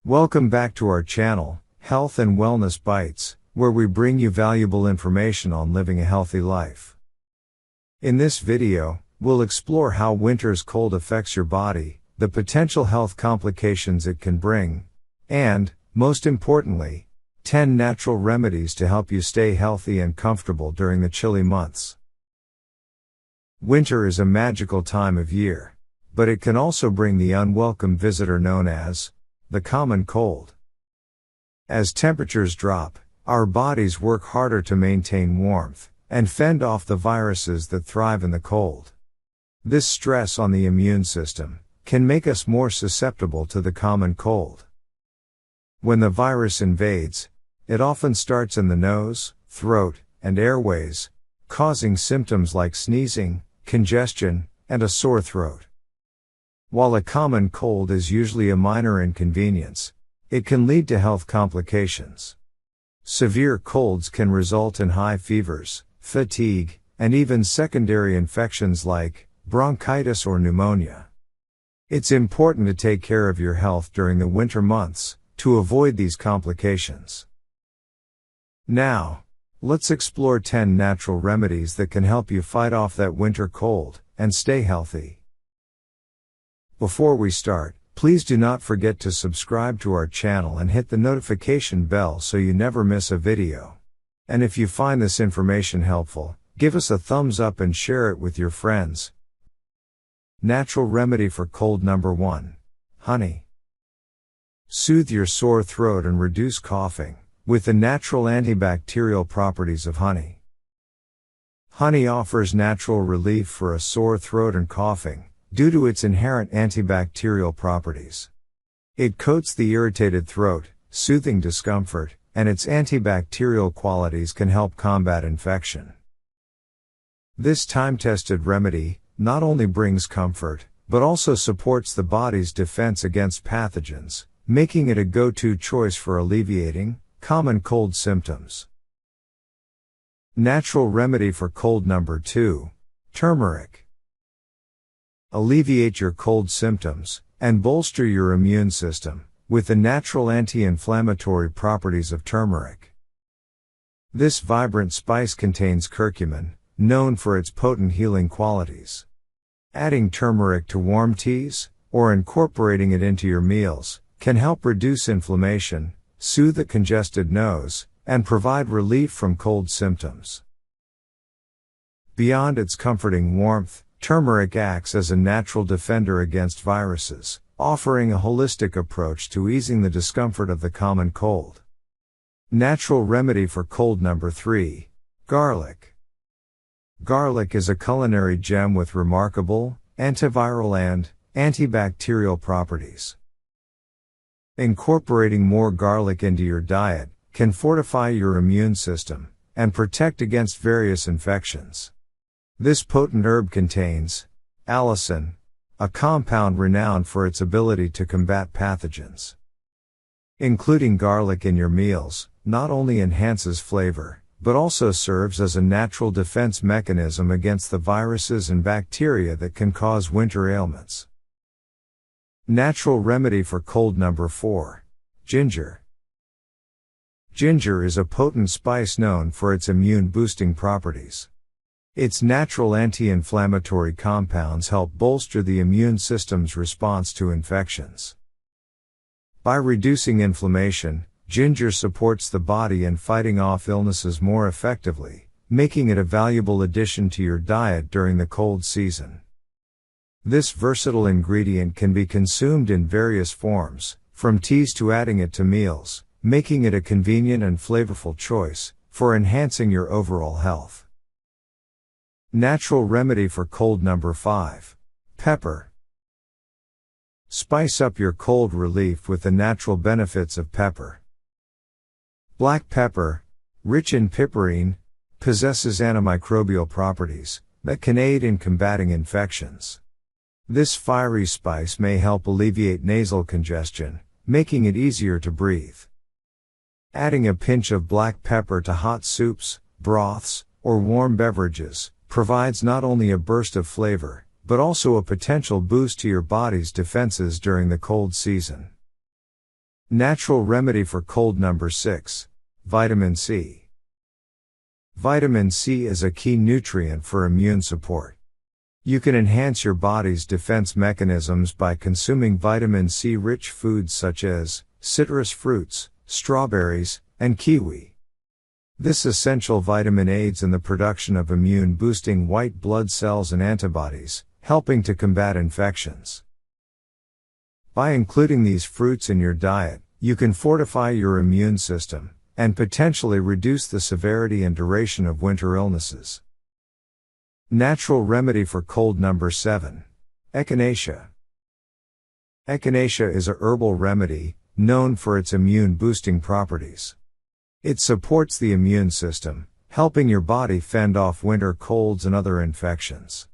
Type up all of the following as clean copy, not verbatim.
Welcome back to our channel, Health and Wellness Bites, where we bring you valuable information on living a healthy life. In this video, we'll explore how winter's cold affects your body, the potential health complications it can bring, and, most importantly, 10 natural remedies to help you stay healthy and comfortable during the chilly months. Winter is a magical time of year, but it can also bring the unwelcome visitor known as the common cold. As temperatures drop, our bodies work harder to maintain warmth and fend off the viruses that thrive in the cold. This stress on the immune system can make us more susceptible to the common cold. When the virus invades, it often starts in the nose, throat, and airways, causing symptoms like sneezing, congestion, and a sore throat. While a common cold is usually a minor inconvenience, it can lead to health complications. Severe colds can result in high fevers, fatigue, and even secondary infections like bronchitis or pneumonia. It's important to take care of your health during the winter months to avoid these complications. Now, let's explore 10 natural remedies that can help you fight off that winter cold and stay healthy. Before we start, please do not forget to subscribe to our channel and hit the notification bell so you never miss a video. And if you find this information helpful, give us a thumbs up and share it with your friends. Natural remedy for cold number 1. Honey. Soothe your sore throat and reduce coughing with the natural antibacterial properties of honey. Honey offers natural relief for a sore throat and coughing due to its inherent antibacterial properties. It coats the irritated throat, soothing discomfort, and its antibacterial qualities can help combat infection. This time-tested remedy not only brings comfort, but also supports the body's defense against pathogens, making it a go-to choice for alleviating common cold symptoms. Natural remedy for cold number 2. Turmeric. Alleviate your cold symptoms and bolster your immune system with the natural anti-inflammatory properties of turmeric. This vibrant spice contains curcumin, known for its potent healing qualities. Adding turmeric to warm teas, or incorporating it into your meals, can help reduce inflammation, soothe a congested nose, and provide relief from cold symptoms. Beyond its comforting warmth, turmeric acts as a natural defender against viruses, offering a holistic approach to easing the discomfort of the common cold. Natural remedy for cold number 3. Garlic. Garlic is a culinary gem with remarkable antiviral and antibacterial properties. Incorporating more garlic into your diet can fortify your immune system and protect against various infections. This potent herb contains allicin, a compound renowned for its ability to combat pathogens. Including garlic in your meals not only enhances flavor, but also serves as a natural defense mechanism against the viruses and bacteria that can cause winter ailments. Natural remedy for cold number 4. Ginger. Ginger is a potent spice known for its immune-boosting properties. Its natural anti-inflammatory compounds help bolster the immune system's response to infections. By reducing inflammation, ginger supports the body in fighting off illnesses more effectively, making it a valuable addition to your diet during the cold season. This versatile ingredient can be consumed in various forms, from teas to adding it to meals, making it a convenient and flavorful choice for enhancing your overall health. Natural remedy for cold number 5. Pepper. Spice up your cold relief with the natural benefits of pepper. Black pepper, rich in piperine, possesses antimicrobial properties that can aid in combating infections. This fiery spice may help alleviate nasal congestion, making it easier to breathe. Adding a pinch of black pepper to hot soups, broths, or warm beverages provides not only a burst of flavor, but also a potential boost to your body's defenses during the cold season. Natural remedy for cold number 6. Vitamin C. Vitamin C is a key nutrient for immune support. You can enhance your body's defense mechanisms by consuming vitamin C-rich foods such as citrus fruits, strawberries, and kiwi. This essential vitamin aids in the production of immune-boosting white blood cells and antibodies, helping to combat infections. By including these fruits in your diet, you can fortify your immune system and potentially reduce the severity and duration of winter illnesses. Natural remedy for cold number 7. Echinacea. Echinacea is a herbal remedy, known for its immune-boosting properties. It supports the immune system, helping your body fend off winter colds and other infections.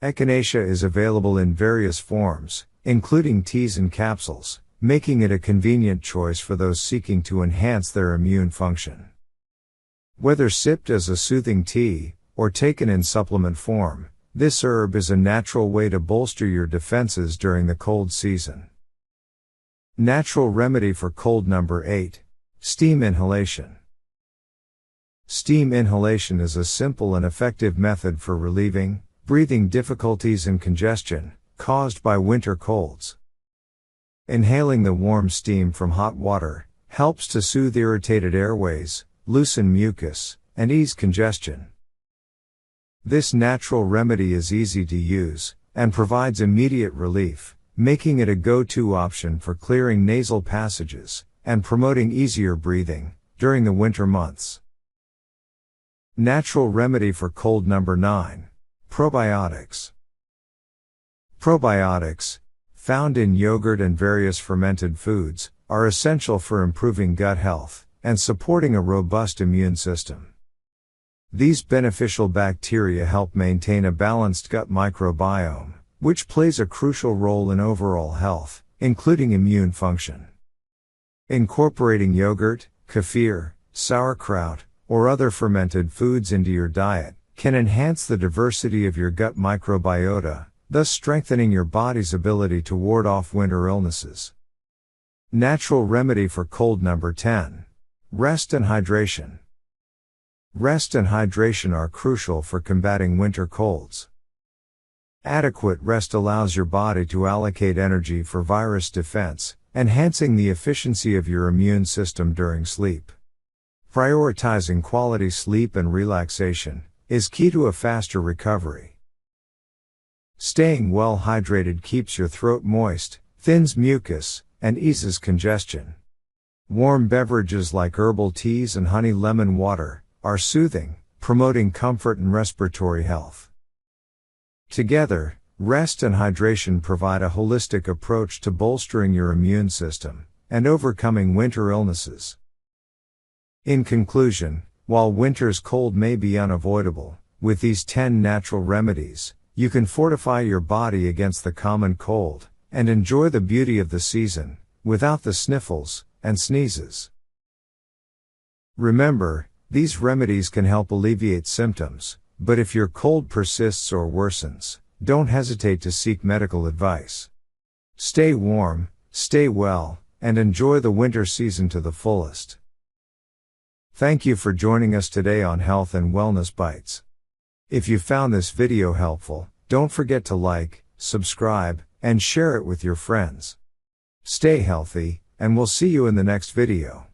Echinacea is available in various forms, including teas and capsules, making it a convenient choice for those seeking to enhance their immune function. Whether sipped as a soothing tea, or taken in supplement form, this herb is a natural way to bolster your defenses during the cold season. Natural remedy for cold number 8. Steam inhalation. Steam inhalation is a simple and effective method for relieving breathing difficulties and congestion caused by winter colds. Inhaling the warm steam from hot water helps to soothe irritated airways, loosen mucus, and ease congestion. This natural remedy is easy to use and provides immediate relief, making it a go-to option for clearing nasal passages and promoting easier breathing during the winter months. Natural remedy for cold number 9. Probiotics. Probiotics, found in yogurt and various fermented foods, are essential for improving gut health and supporting a robust immune system. These beneficial bacteria help maintain a balanced gut microbiome, which plays a crucial role in overall health, including immune function. Incorporating yogurt, kefir, sauerkraut, or other fermented foods into your diet can enhance the diversity of your gut microbiota, thus strengthening your body's ability to ward off winter illnesses. Natural remedy for cold number 10. Rest and hydration. Rest and hydration are crucial for combating winter colds. Adequate rest allows your body to allocate energy for virus defense, enhancing the efficiency of your immune system during sleep. Prioritizing quality sleep and relaxation is key to a faster recovery. Staying well hydrated keeps your throat moist, thins mucus, and eases congestion. Warm beverages like herbal teas and honey lemon water are soothing, promoting comfort and respiratory health. Together, rest and hydration provide a holistic approach to bolstering your immune system and overcoming winter illnesses. In conclusion, while winter's cold may be unavoidable, with these 10 natural remedies, you can fortify your body against the common cold and enjoy the beauty of the season without the sniffles and sneezes. Remember, these remedies can help alleviate symptoms, but if your cold persists or worsens, don't hesitate to seek medical advice. Stay warm, stay well, and enjoy the winter season to the fullest. Thank you for joining us today on Health and Wellness Bites. If you found this video helpful, don't forget to like, subscribe, and share it with your friends. Stay healthy, and we'll see you in the next video.